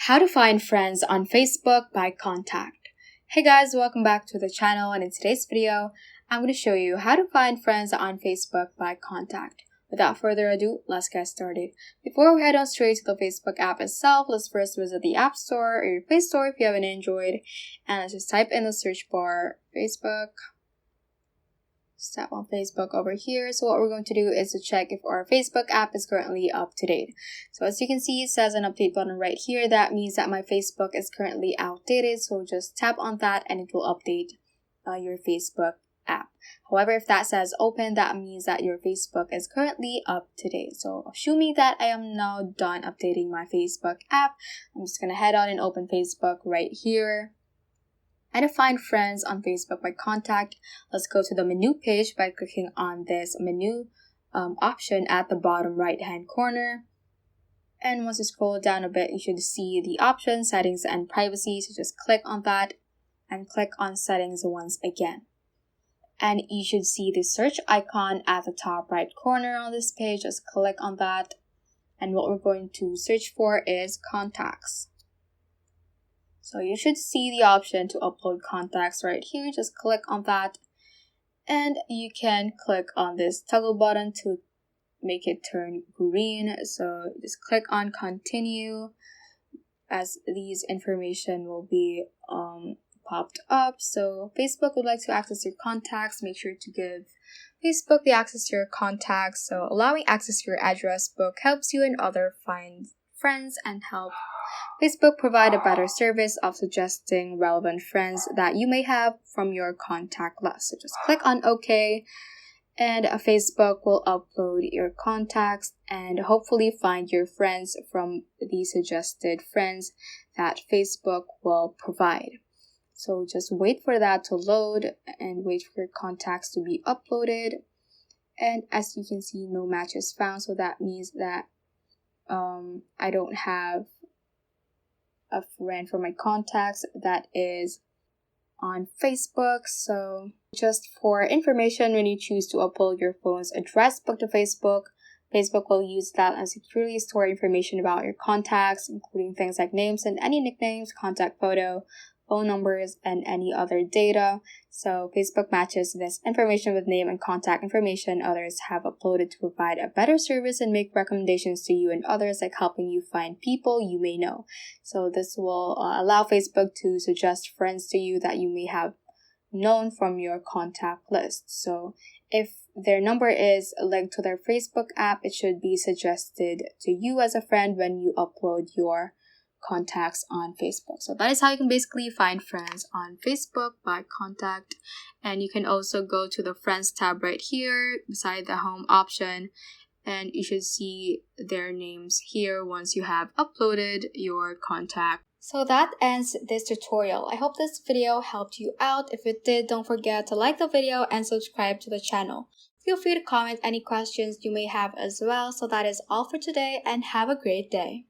How to find friends on Facebook by contact. Hey guys, welcome back to the channel, and in today's video, I'm going to show you how to find friends on Facebook by contact. Without further ado, let's get started. Before we head on straight to the Facebook app itself, let's first visit the App Store or your Play Store if you have an Android, and let's just type in the search bar Facebook. Tap on Facebook over here. So what we're going to do is to check if our Facebook app is currently up to date. So as you can see, it says an update button right here. That means that my Facebook is currently outdated. So just tap on that and it will update your Facebook app. However, if that says open, that means that your Facebook is currently up to date. So assuming that I am now done updating my Facebook app, I'm just going to head on and open Facebook right here. And to find friends on Facebook by contact, let's go to the menu page by clicking on this menu option at the bottom right hand corner. And once you scroll down a bit, you should see the option settings and privacy. So just click on that and click on settings once again. And you should see the search icon at the top right corner on this page. Just click on that. And what we're going to search for is contacts. So you should see the option to upload contacts right here. Just click on that. And you can click on this toggle button to make it turn green. So just click on continue as these information will be popped up. So Facebook would like to access your contacts. Make sure to give Facebook the access to your contacts. So allowing access to your address book helps you and others find friends and help Facebook provide a better service of suggesting relevant friends that you may have from your contact list. So just click on OK, and Facebook will upload your contacts and hopefully find your friends from the suggested friends that Facebook will provide. So just wait for that to load and wait for your contacts to be uploaded. And as you can see, no matches found. So that means that I don't have a friend for my contacts that is on Facebook. So just for information, when you choose to upload your phone's address book to Facebook, Facebook will use that and securely store information about your contacts, including things like names and any nicknames, contact photo, phone numbers, and any other data. So Facebook matches this information with name and contact information others have uploaded to provide a better service and make recommendations to you and others, like helping you find people you may know. So this will allow Facebook to suggest friends to you that you may have known from your contact list. So if their number is linked to their Facebook app, it should be suggested to you as a friend when you upload your contacts on Facebook. So that is how you can basically find friends on Facebook by contact. And you can also go to the friends tab right here beside the home option, and you should see their names here once you have uploaded your contact. So that ends this tutorial. I hope this video helped you out. If it did, don't forget to like the video and subscribe to the channel. Feel free to comment any questions you may have as well. So that is all for today, and have a great day.